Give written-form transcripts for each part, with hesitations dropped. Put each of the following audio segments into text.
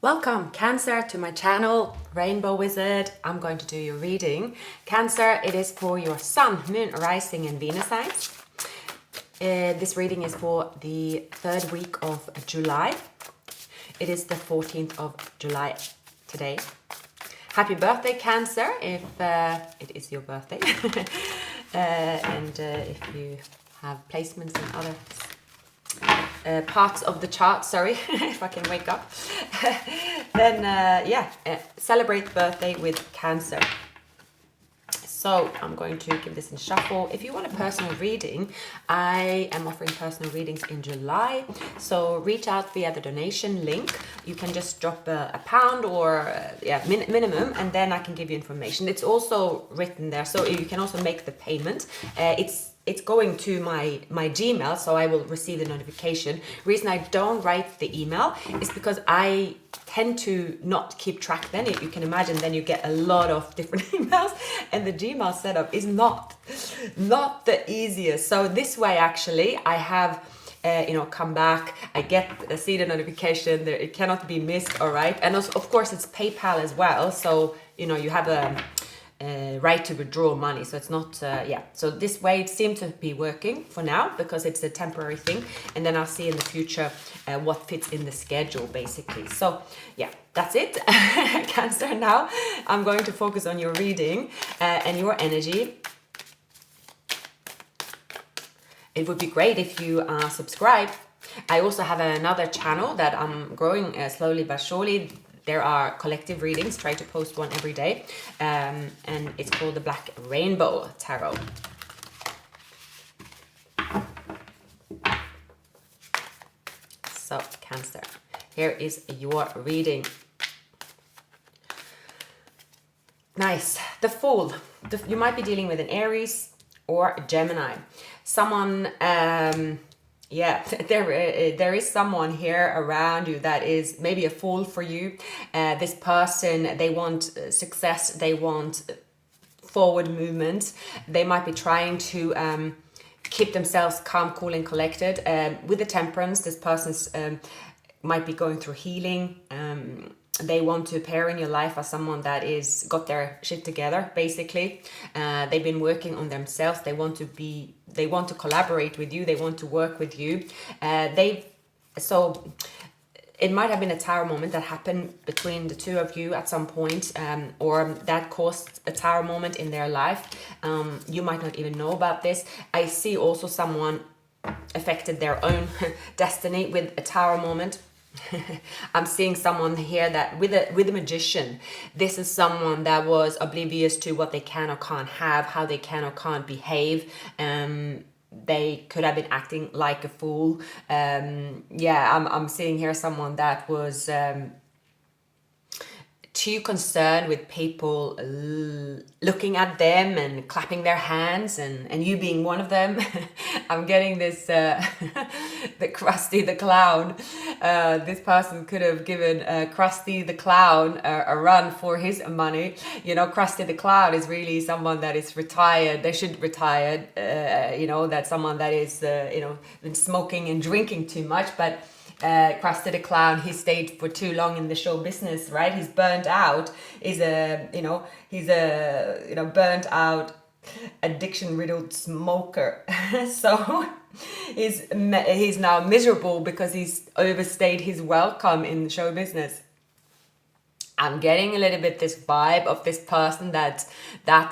Welcome, Cancer, to my channel, Rainbow Wizard. I'm going to do your reading. Cancer, it is for your Sun, Moon, Rising and Venus signs. This reading is for the third week of July. It is the 14th of July today. Happy birthday, Cancer, if it is your birthday. If you have placements in other parts of the chart, sorry, if I can wake up, then celebrate birthday with Cancer. So I'm going to give this a shuffle. If you want a personal reading, I am offering personal readings in July. So reach out via the donation link. You can just drop a pound or minimum, and then I can give you information. It's also written there, so you can also make the payment. It's going to my Gmail, so I will receive the notification. Reason I don't write the email is because I tend to not keep track. Then you can imagine, then you get a lot of different emails, and the Gmail setup is not the easiest. So this way, actually, I have come back, I see the notification there, it cannot be missed. All right, and also, of course, it's PayPal as well, so you have a right to withdraw money, so it's not so this way it seems to be working for now because it's a temporary thing, and then I'll see in the future what fits in the schedule, basically. So yeah, that's it. Cancer, now I'm going to focus on your reading and your energy. It would be great if you subscribe. I also have another channel that I'm growing slowly but surely. There are collective readings, try to post one every day, and it's called the Black Rainbow Tarot. So, Cancer, here is your reading. Nice. The Fool. You might be dealing with an Aries or a Gemini. Someone... there is someone here around you that is maybe a fool for you. This person, they want success, they want forward movement. They might be trying to keep themselves calm, cool and collected. With the Temperance, this person's might be going through healing. They want to appear in your life as someone that is got their shit together, basically. They've been working on themselves. They want to collaborate with you. They want to work with you. So it might have been a tower moment that happened between the two of you at some point, or that caused a tower moment in their life. You might not even know about this. I see also someone affected their own destiny with a tower moment. I'm seeing someone here that with a magician. This is someone that was oblivious to what they can or can't have, how they can or can't behave. They could have been acting like a fool. I'm seeing here someone that was too concerned with people looking at them and clapping their hands, and you being one of them. I'm getting this the Krusty the Clown. This person could have given Krusty the Clown a run for his money. Krusty the Clown is really someone that is retired. They should retire. That's someone that is been smoking and drinking too much, but Krusty the Clown, he stayed for too long in the show business, right? He's burnt out. He's a burnt out, addiction riddled smoker. So he's now miserable because he's overstayed his welcome in the show business. I'm getting a little bit this vibe of this person that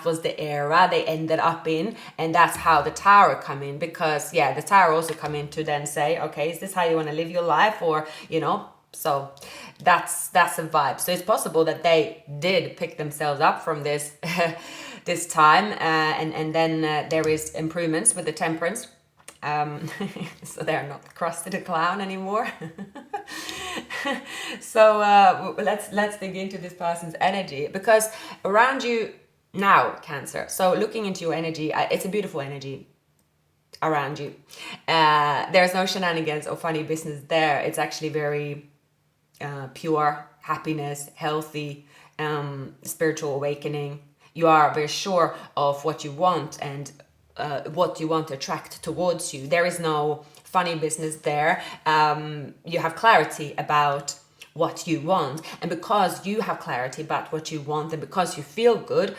was the era they ended up in, and that's how the Tower come in, because the Tower also come in to then say, okay, is this how you want to live your life, or so that's a vibe. So it's possible that they did pick themselves up from this this time, and then there is improvements with the Temperance. So they're not Krusty the Clown anymore. So let's dig into this person's energy, because around you now, Cancer. So looking into your energy, it's a beautiful energy around you. There's no shenanigans or funny business there. It's actually very pure happiness, healthy, spiritual awakening. You are very sure of what you want and what you want to attract towards you. There is no funny business there. You have clarity about what you want, and because you have clarity about what you want, and because you feel good,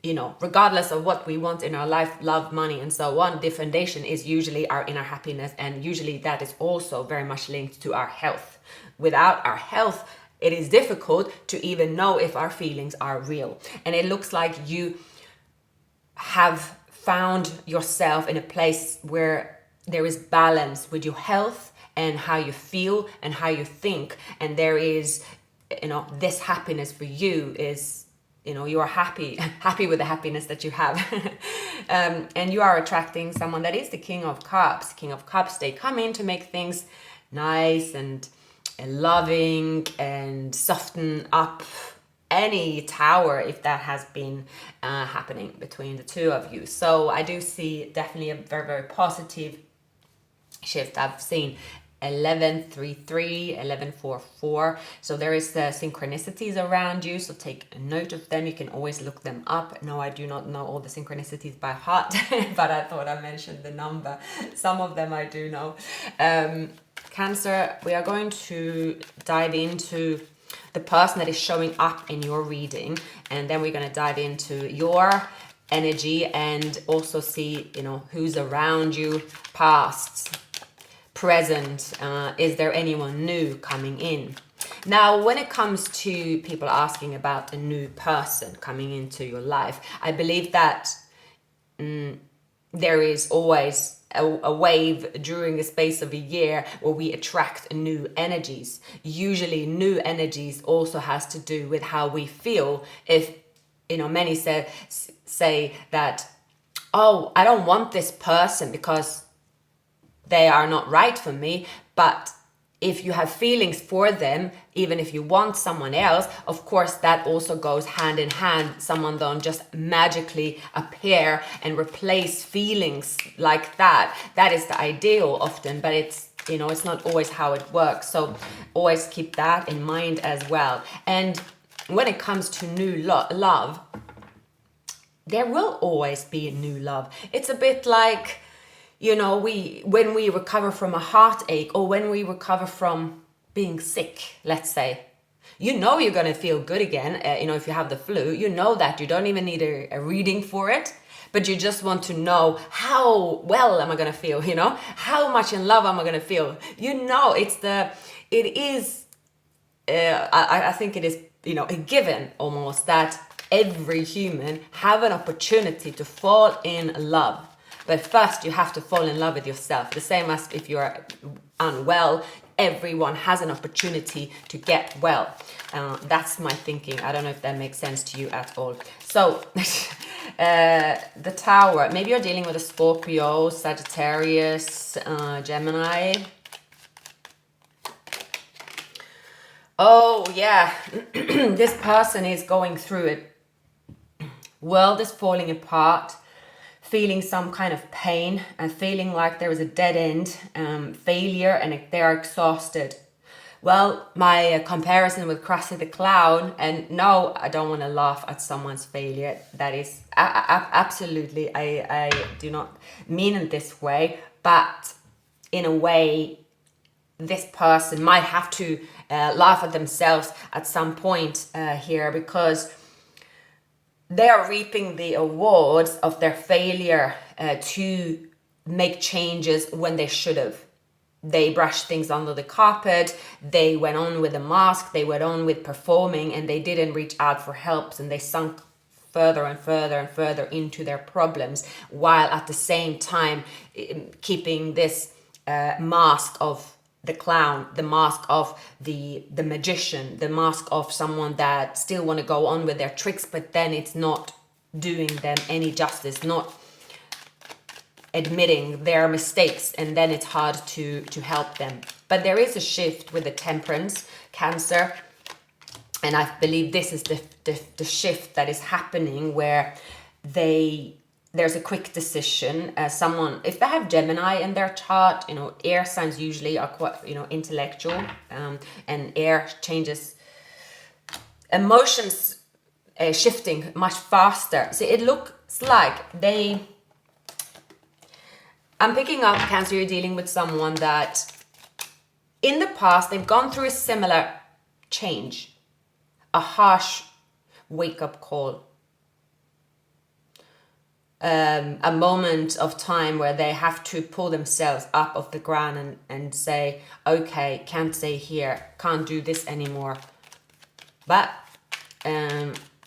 you know, regardless of what we want in our life, love, money, and so on, the foundation is usually our inner happiness, and usually that is also very much linked to our health. Without our health, it is difficult to even know if our feelings are real. And it looks like you have found yourself in a place where there is balance with your health and how you feel and how you think, and there is, you know, this happiness for you is, you know, you are happy with the happiness that you have. And you are attracting someone that is the King of Cups. King of Cups, they come in to make things nice and loving and soften up any tower if that has been happening between the two of you. So I do see definitely a very, very positive shift. I've seen 1133, 1144. So there is synchronicities around you. So take a note of them. You can always look them up. No, I do not know all the synchronicities by heart, but I thought I mentioned the number. Some of them I do know. Cancer, we are going to dive into the person that is showing up in your reading, and then we're going to dive into your energy and also see, you know, who's around you, past, present, is there anyone new coming in? Now, when it comes to people asking about a new person coming into your life, I believe that there is always a wave during the space of a year where we attract new energies. Usually new energies also has to do with how we feel. If, you know, many say that, oh, I don't want this person because they are not right for me. But if you have feelings for them, even if you want someone else, of course, that also goes hand in hand. Someone don't just magically appear and replace feelings like that. That is the ideal often, but it's, you know, it's not always how it works. So always keep that in mind as well. And when it comes to new love, there will always be a new love. It's a bit like, you know, when we recover from a heartache, or when we recover from being sick, let's say, you know, you're going to feel good again. You know, if you have the flu, you know that you don't even need a reading for it, but you just want to know how well am I going to feel, you know, how much in love am I going to feel? You know, I think it is, you know, a given almost that every human have an opportunity to fall in love. But first, you have to fall in love with yourself. The same as if you're unwell, everyone has an opportunity to get well. That's my thinking. I don't know if that makes sense to you at all. So, the Tower. Maybe you're dealing with a Scorpio, Sagittarius, Gemini. Oh, yeah. This person is going through it. World is falling apart. Feeling some kind of pain and feeling like there is a dead end, failure, and they are exhausted. Well, my comparison with Krusty the Clown, and no, I don't want to laugh at someone's failure. That is absolutely, I do not mean it this way, but in a way, this person might have to laugh at themselves at some point here, because they are reaping the awards of their failure to make changes when they should have. They brushed things under the carpet, they went on with the mask, they went on with performing, and they didn't reach out for help, and they sunk further and further and further into their problems, while at the same time keeping this mask of the clown, the mask of the magician, the mask of someone that still want to go on with their tricks, but then it's not doing them any justice, not admitting their mistakes, and then it's hard to help them. But there is a shift with the Temperance, Cancer, and I believe this is the shift that is happening, where there's a quick decision. Someone, if they have Gemini in their chart, you know, air signs usually are quite, you know, intellectual, and air changes emotions shifting much faster. So it looks like I'm picking up, Cancer, you're dealing with someone that in the past, they've gone through a similar change, a harsh wake-up call, a moment of time where they have to pull themselves up off the ground and say, okay, can't stay here, can't do this anymore. But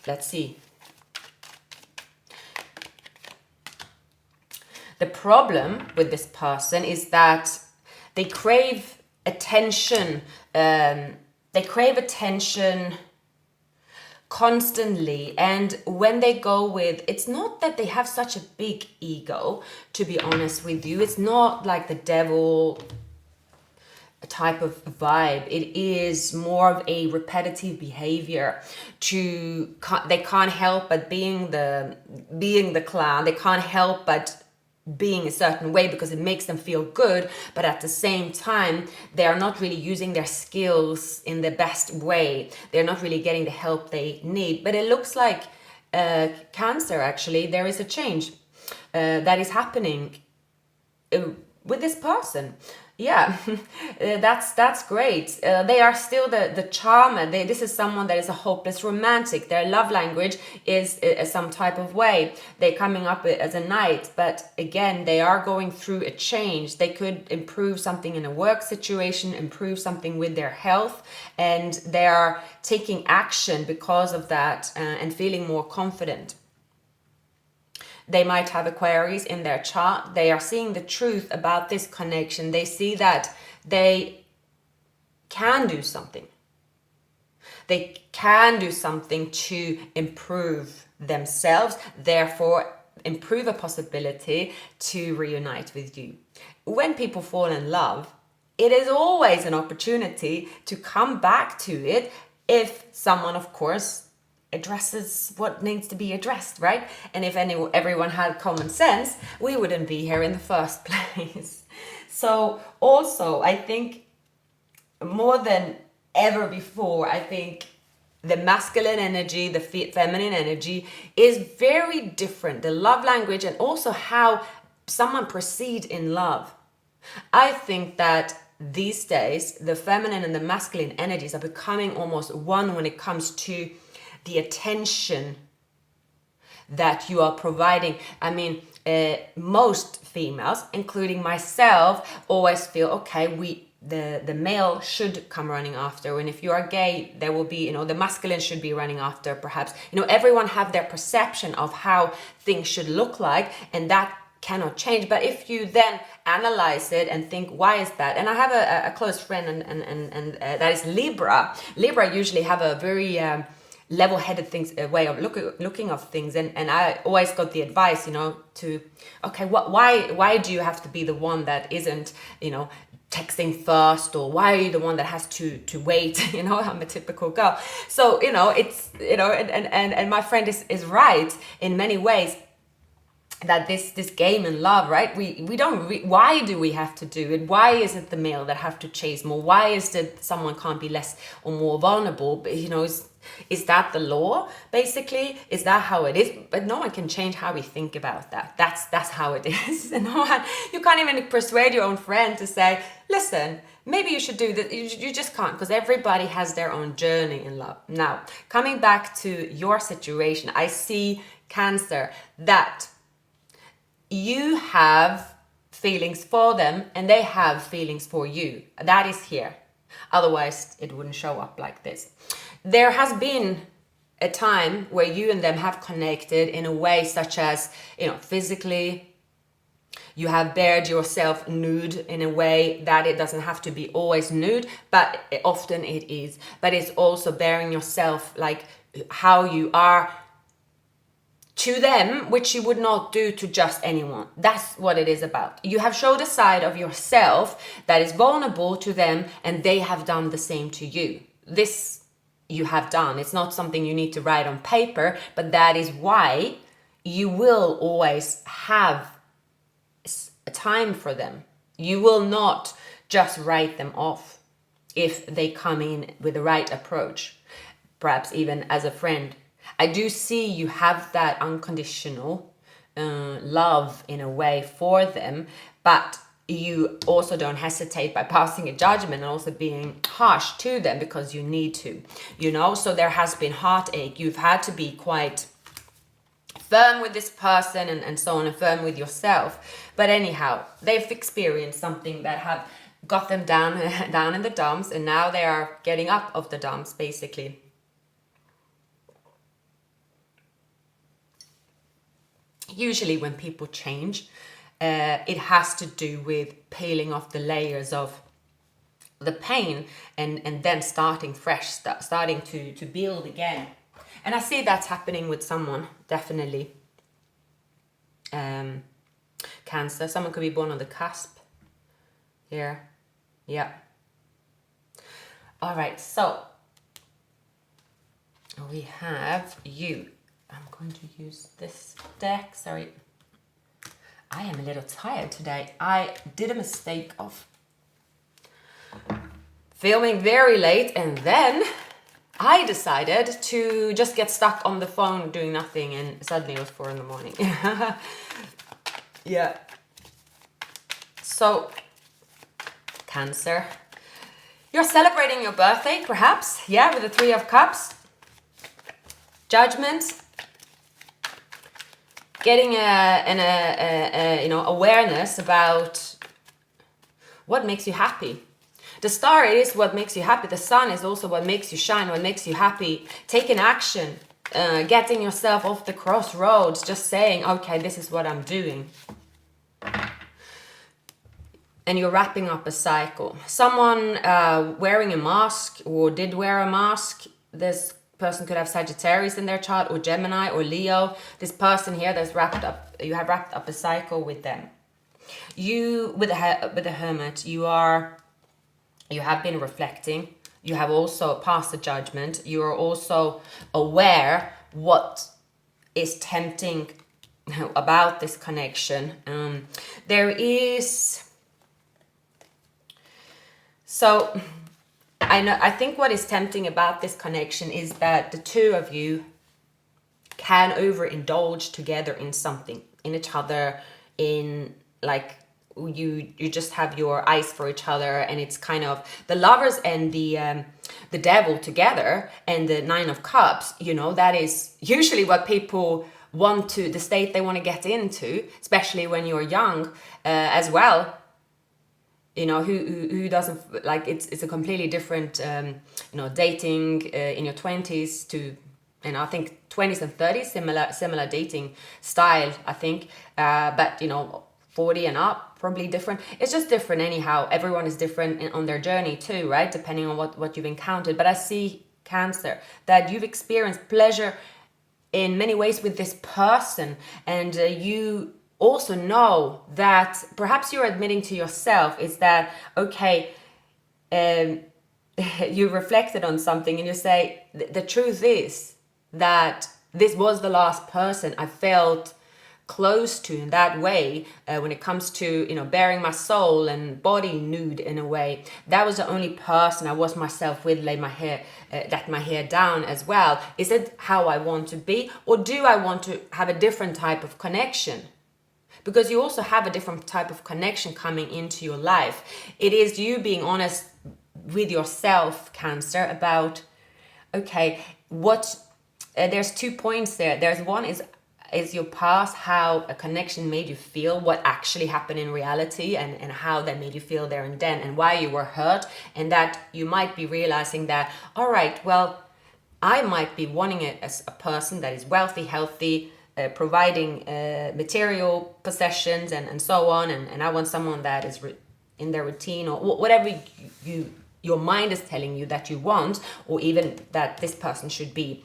let's see. The problem with this person is that they crave attention. They crave attention constantly, and when they go with, it's not that they have such a big ego, to be honest with you. It's not like the devil type of vibe. It is more of a repetitive behavior. They can't help but being the clown. They can't help but being a certain way because it makes them feel good, but at the same time they are not really using their skills in the best way. They're not really getting the help they need. But it looks like Cancer, actually, there is a change that is happening with this person. Yeah, that's great. They are still the charmer. This is someone that is a hopeless romantic. Their love language is some type of way. They're coming up as a knight, but again, they are going through a change. They could improve something in a work situation, improve something with their health, and they are taking action because of that and feeling more confident. They might have Aquarius in their chart. They are seeing the truth about this connection. They see that they can do something. They can do something to improve themselves, therefore improve a possibility to reunite with you. When people fall in love, it is always an opportunity to come back to it if someone, of course, addresses what needs to be addressed, right? And if everyone had common sense, we wouldn't be here in the first place. So also, I think more than ever before, I think the masculine energy, the feminine energy is very different. The love language and also how someone proceeds in love. I think that these days, the feminine and the masculine energies are becoming almost one when it comes to the attention that you are providing. I mean, most females, including myself, always feel, okay, the male should come running after. And if you are gay, there will be, the masculine should be running after, perhaps. Everyone have their perception of how things should look like, and that cannot change. But if you then analyze it and think, why is that? And I have a close friend and that is Libra. Libra usually have a very level-headed way of looking of things, and I always got the advice, to okay, why do you have to be the one that isn't, texting first, or why are you the one that has to wait? I'm a typical girl. So it's and my friend is right in many ways. That this game in love, right? We don't. Why do we have to do it? Why is it the male that have to chase more? Why is it someone can't be less or more vulnerable? But is that the law? Basically, is that how it is? But no one can change how we think about that. That's how it is. And you can't even persuade your own friend to say, listen, maybe you should do this. You just can't, because everybody has their own journey in love. Now, coming back to your situation, I see, Cancer, that you have feelings for them and they have feelings for you. That is here. Otherwise, it wouldn't show up like this. There has been a time where you and them have connected in a way such as, physically, you have bared yourself nude in a way that it doesn't have to be always nude, but often it is. But it's also bearing yourself, like how you are to them, which you would not do to just anyone. That's what it is about. You have showed a side of yourself that is vulnerable to them, and they have done the same to you. This you have done. It's not something you need to write on paper, but that is why you will always have a time for them. You will not just write them off if they come in with the right approach, perhaps even as a friend. I do see you have that unconditional love in a way for them, but you also don't hesitate by passing a judgment and also being harsh to them because you need to, you know. So there has been heartache. You've had to be quite firm with this person and so on, and firm with yourself. But anyhow, they've experienced something that have got them down down in the dumps, and now they are getting up of the dumps, basically. Usually when people change, it has to do with peeling off the layers of the pain and then starting fresh, starting to build again. And I see that's happening with someone, definitely. Cancer. Someone could be born on the cusp here. Yeah. All right, so we have you. I'm going to use this deck. Sorry. I am a little tired today. I did a mistake of filming very late, and then I decided to just get stuck on the phone doing nothing, and suddenly it was 4 in the morning. Yeah. So, Cancer. You're celebrating your birthday, perhaps. Yeah, with the 3 of Cups. Judgment. Getting you know, awareness about what makes you happy. The star is what makes you happy. The sun is also what makes you shine, what makes you happy. Taking action, getting yourself off the crossroads, just saying, okay, this is what I'm doing. And you're wrapping up a cycle. Someone wearing a mask or did wear a mask. This person could have Sagittarius in their chart, or Gemini, or Leo. This person here that's wrapped up, you have wrapped up a cycle with them. You, with the Hermit, you have been reflecting. You have also passed the judgment. You are also aware what is tempting about this connection. There is, so I think what is tempting about this connection is that the two of you can overindulge together in something, in each other, in like you just have your eyes for each other, and it's kind of the Lovers and the Devil together, and the 9 of Cups. You know, that is usually what people want to, the state they want to get into, especially when you're young as well. You know, who doesn't, like, it's a completely different, you know, dating in your 20s to, and I think 20s and 30s, similar dating style, I think. But, you know, 40 and up, probably different. It's just different anyhow. Everyone is different on their journey too, right? Depending on what you've encountered. But I see, Cancer, that you've experienced pleasure in many ways with this person, and you also know that perhaps you're admitting to yourself is that, okay, you reflected on something and you say, the truth is that this was the last person I felt close to in that way, when it comes to, you know, bearing my soul and body nude in a way. That was the only person I was myself with, lay my hair, let my hair down as well. Is it how I want to be, or do I want to have a different type of connection? Because you also have a different type of connection coming into your life. It is you being honest with yourself, Cancer, about, okay, what, there's 2 points there. There's one is your past, how a connection made you feel, what actually happened in reality, and how that made you feel there and then, and why you were hurt, and that you might be realizing that, all right, well, I might be wanting it as a person that is wealthy, healthy, providing material possessions and so on, and I want someone that is in their routine, or whatever your mind is telling you that you want, or even that this person should be.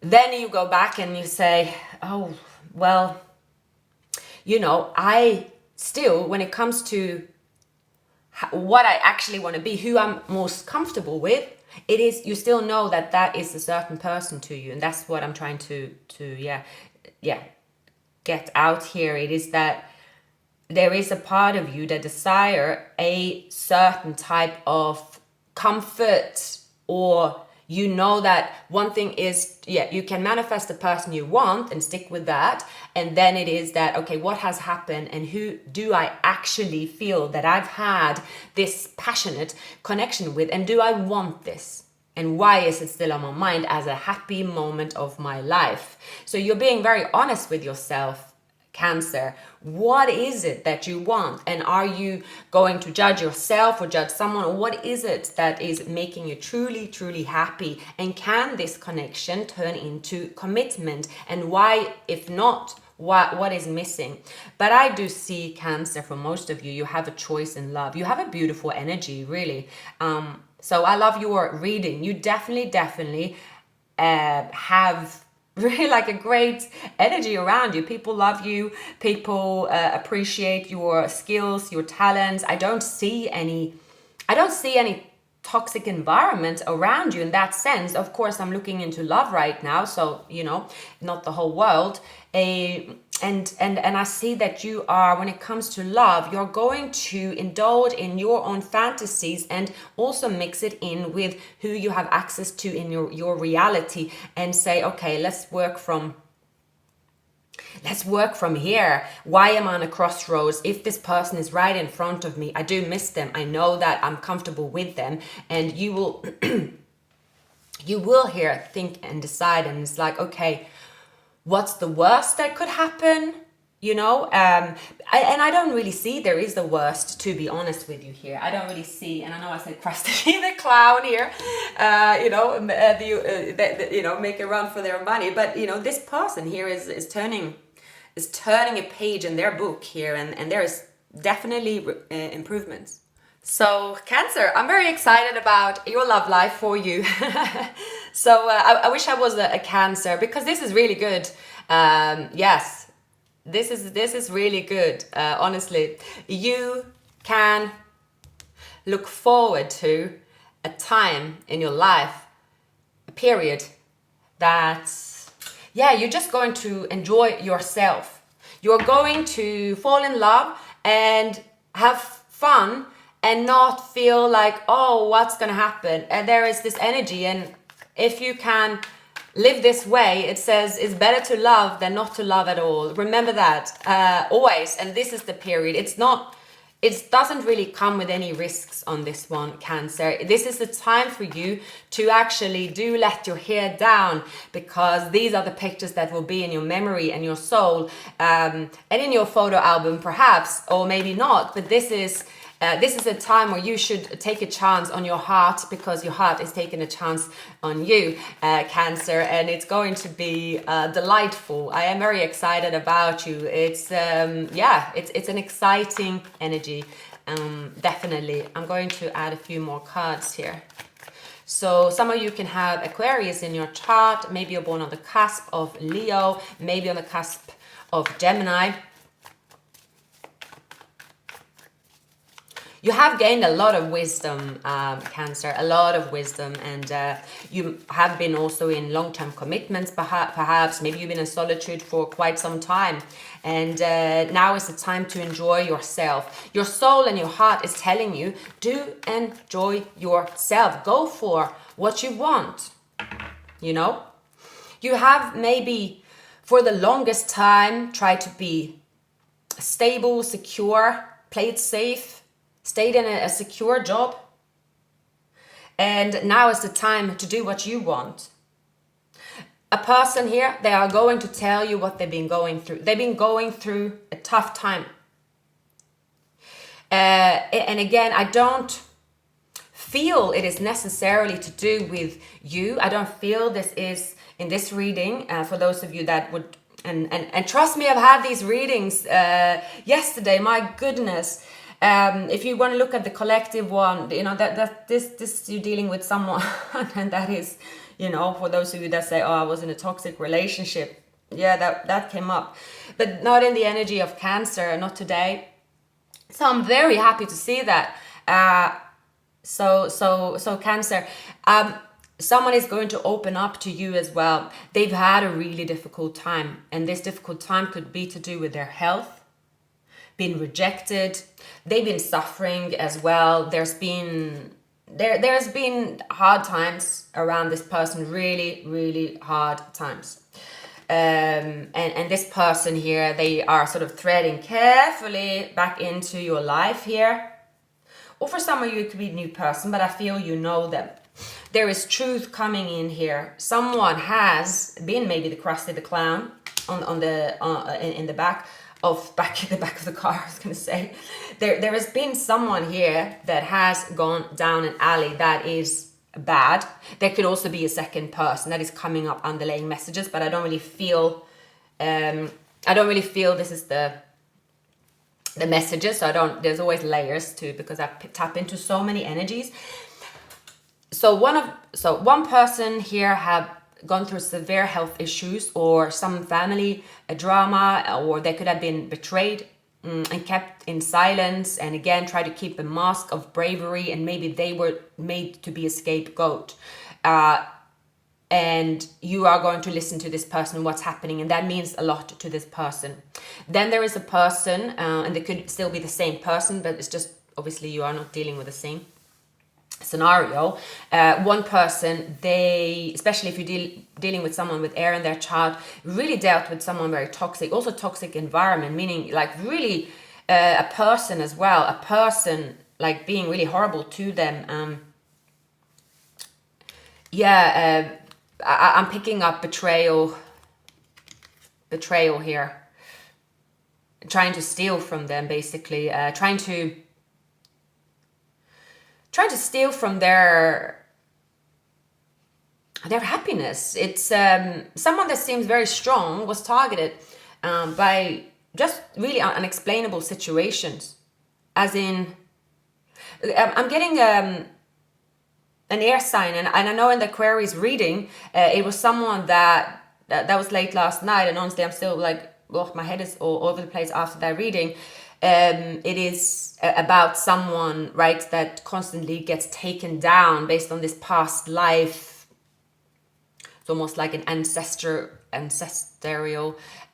Then you go back and you say, oh, well, you know, I still, when it comes to what I actually want to be, who I'm most comfortable with, it is, you still know that that is a certain person to you. And that's what I'm trying to get out here. It is that there is a part of you that desire a certain type of comfort, or You know that one thing is, yeah, you can manifest the person you want and stick with that. And then it is that, okay, what has happened and who do I actually feel that I've had this passionate connection with? And do I want this? And why is it still on my mind as a happy moment of my life? So you're being very honest with yourself, Cancer. What is it that you want? And are you going to judge yourself or judge someone? Or what is it that is making you truly, truly happy? And can this connection turn into commitment? And why, if not, what is missing? But I do see, Cancer, for most of you, you have a choice in love. You have a beautiful energy, really. So I love your reading. You definitely have really like a great energy around you. People love you. People appreciate your skills, your talents. I don't see any toxic environment around you in that sense. Of course, I'm looking into love right now, so not the whole world. And I see that you are, when it comes to love, you're going to indulge in your own fantasies and also mix it in with who you have access to in your reality, and say, okay, let's work from here. Why am I on a crossroads? If this person is right in front of me, I do miss them. I know that I'm comfortable with them, and you will you will here think and decide, and it's like, okay, what's the worst that could happen? And I don't really see there is the worst, to be honest with you here. I don't really see, and I know I said Krusty the clown here, make a run for their money, but this person here is turning a page in their book here, and there is definitely improvements. So Cancer, I'm very excited about your love life for you. So I wish I was a Cancer, because this is really good. Yes, this is really good. Honestly, you can look forward to a time in your life, a period that, you're just going to enjoy yourself. You're going to fall in love and have fun and not feel like, oh, what's going to happen? And there is this energy. And if you can live this way, it says it's better to love than not to love at all. Remember that always. And this is the period. It doesn't really come with any risks on this one, Cancer. This is the time for you to actually do let your hair down, because these are the pictures that will be in your memory and your soul, and in your photo album perhaps, or maybe not. But this is a time where you should take a chance on your heart, because your heart is taking a chance on you, Cancer, and it's going to be delightful. I am very excited about you. It's it's an exciting energy, definitely. I'm going to add a few more cards here. So some of you can have Aquarius in your chart. Maybe you're born on the cusp of Leo, maybe on the cusp of Gemini. You have gained a lot of wisdom, Cancer, a lot of wisdom, and you have been also in long-term commitments, perhaps. Maybe you've been in solitude for quite some time, and now is the time to enjoy yourself. Your soul and your heart is telling you, do enjoy yourself. Go for what you want, You have maybe, for the longest time, tried to be stable, secure, play it safe, stayed in a secure job, and now is the time to do what you want. A person here, they are going to tell you what they've been going through. They've been going through a tough time. And again, I don't feel it is necessarily to do with you. I don't feel this is, in this reading, for those of you that would, and trust me, I've had these readings yesterday, my goodness. If you want to look at the collective one, that this you're dealing with someone, and that is, for those of you that say, oh, I was in a toxic relationship, that came up, but not in the energy of Cancer, not today. So I'm very happy to see that. So Cancer, someone is going to open up to you as well. They've had a really difficult time, and this difficult time could be to do with their health, been rejected. They've been suffering as well. There's been there's been hard times around this person, really, really hard times. And this person here, they are sort of threading carefully back into your life here. Or for some of you, it could be a new person, but I feel you know them. There is truth coming in here. Someone has been maybe the Krusty the Clown on the in the back of the car. I was gonna say there has been someone here that has gone down an alley that is bad. There could also be a second person that is coming up underlying messages, but I don't really feel this is the messages. So there's always layers too, because I tap into so many energies. So one person here have gone through severe health issues or some family drama, or they could have been betrayed and kept in silence, and again try to keep a mask of bravery, and maybe they were made to be a scapegoat. And you are going to listen to this person, what's happening, and that means a lot to this person. Then there is a person, and they could still be the same person, but it's just obviously you are not dealing with the same scenario. One person, they, especially if you're dealing with someone with air in their chart, really dealt with someone very toxic, also toxic environment, meaning like really a person as well, a person like being really horrible to them. I'm picking up betrayal here, trying to steal from them, basically, trying to steal from their happiness. It's someone that seems very strong was targeted by just really unexplainable situations. As in, I'm getting an air sign, and I know in the Aquarius reading, it was someone that was late last night, and honestly, I'm still like, well, my head is all over the place after that reading. It is about someone, right, that constantly gets taken down based on this past life. It's almost like an ancestral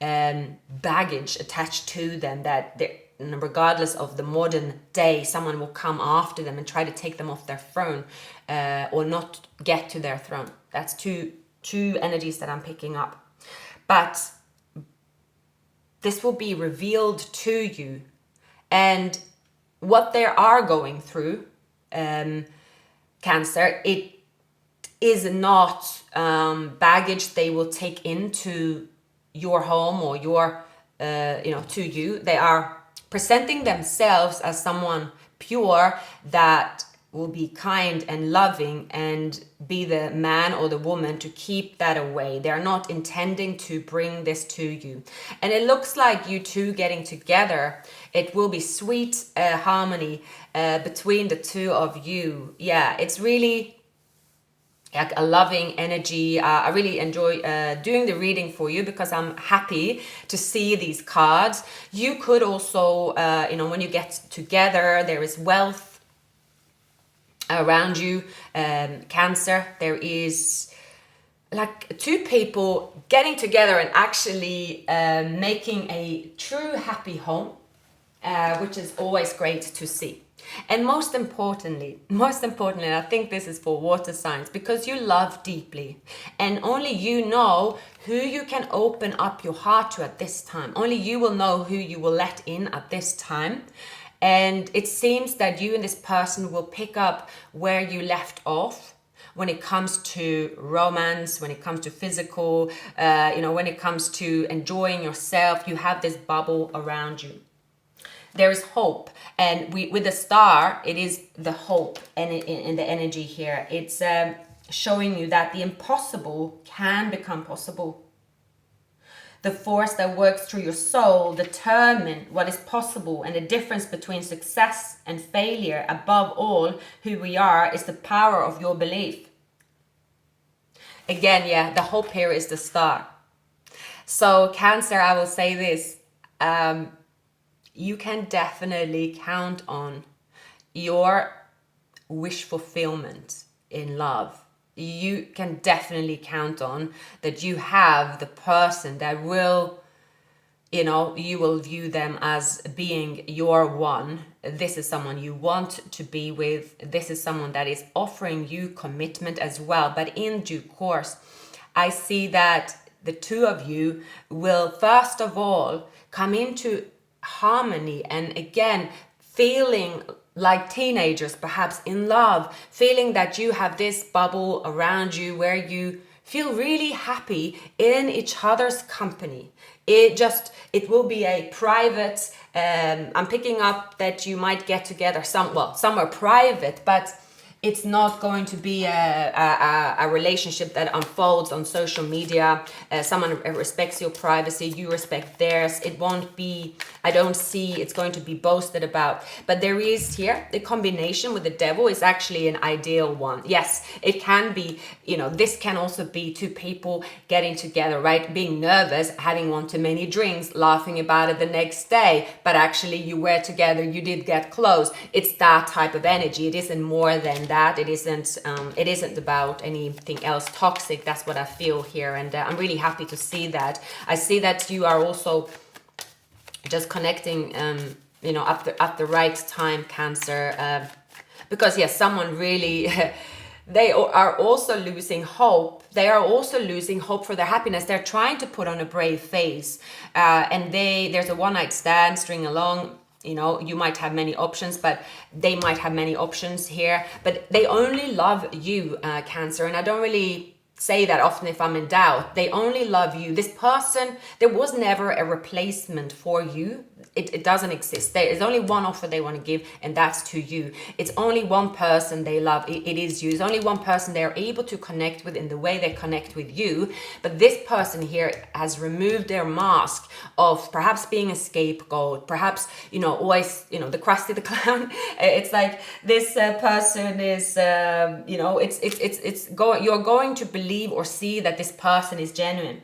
baggage attached to them, that regardless of the modern day, someone will come after them and try to take them off their throne, or not get to their throne. That's two energies that I'm picking up. But this will be revealed to you. And what they are going through, Cancer, it is not baggage they will take into your home or your, to you. They are presenting themselves as someone pure that will be kind and loving and be the man or the woman to keep that away. They're not intending to bring this to you. And it looks like you two getting together, it will be sweet harmony between the two of you. Yeah, it's really like a loving energy. I really enjoy doing the reading for you because I'm happy to see these cards. You could also, when you get together, there is wealth around you. Cancer, there is like two people getting together and actually making a true happy home, which is always great to see. And most importantly, I think this is for water signs, because you love deeply and only you know who you can open up your heart to at this time. Only you will know who you will let in at this time. And it seems that you and this person will pick up where you left off when it comes to romance, when it comes to physical, when it comes to enjoying yourself. You have this bubble around you. There is hope. And with the star, it is the hope and in the energy here. It's showing you that the impossible can become possible. The force that works through your soul determine what is possible, and the difference between success and failure, above all, who we are, is the power of your belief. Again, yeah, the hope here is the star. So Cancer, I will say this, you can definitely count on your wish fulfillment in love. You can definitely count on that you have the person that will you know, you will view them as being your one. This is someone you want to be with. This is someone that is offering you commitment as well. But in due course, I see that the two of you will first of all come into harmony, and again, feeling like teenagers, perhaps in love, feeling that you have this bubble around you where you feel really happy in each other's company. It will be a private, I'm picking up that you might get together somewhere private, but it's not going to be a relationship that unfolds on social media. Someone respects your privacy, you respect theirs. It won't be, I don't see it's going to be boasted about. But there is here, the combination with the devil is actually an ideal one. Yes, it can be, you know, this can also be two people getting together, right? Being nervous, having one too many drinks, laughing about it the next day. But actually you were together, you did get close. It's that type of energy. It isn't more than that. It isn't about anything else toxic. That's what I feel here, and I'm really happy to see that. I see that you are also just connecting, you know, at the right time, Cancer, because yes, someone really they are also losing hope. They are also losing hope for their happiness. They're trying to put on a brave face, and there's a one-night stand string along. You know, you might have many options, but they might have many options here. But they only love you, Cancer. And I don't really say that often if I'm in doubt. They only love you. This person, there was never a replacement for you. It doesn't exist. There is only one offer they want to give, and that's to you. It's only one person they love. It is you. It's only one person they're able to connect with in the way they connect with you. But this person here has removed their mask of perhaps being a scapegoat, perhaps, you know, always, you know, the Krusty the Clown. It's like this person is, you know, you're going to believe or see that this person is genuine.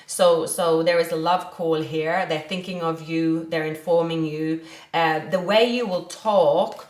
So there is a love call here. They're thinking of you. They're informing you. The way you will talk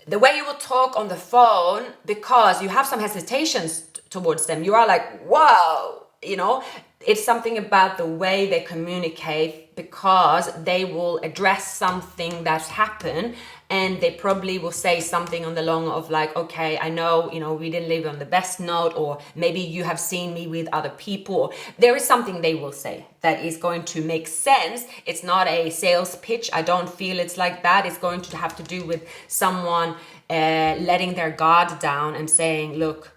on the phone, because you have some hesitations towards them. You are like, wow, you know, it's something about the way they communicate, because they will address something that's happened, and they probably will say something on the long of like, okay, I know, you know, we didn't live on the best note, or maybe you have seen me with other people. There is something they will say that is going to make sense. It's not a sales pitch. I don't feel it's like that. It's going to have to do with someone letting their guard down and saying, look,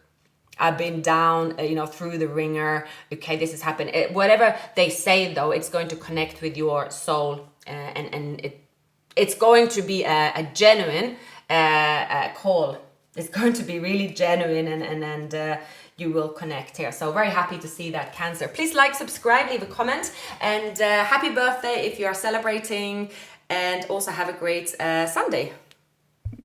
I've been down, you know, through the ringer. Okay, this has happened. Whatever they say, though, it's going to connect with your soul, and it's going to be a genuine call. It's going to be really genuine, and you will connect here. So very happy to see that, Cancer. Please like, subscribe, leave a comment, and happy birthday if you are celebrating, and also have a great Sunday.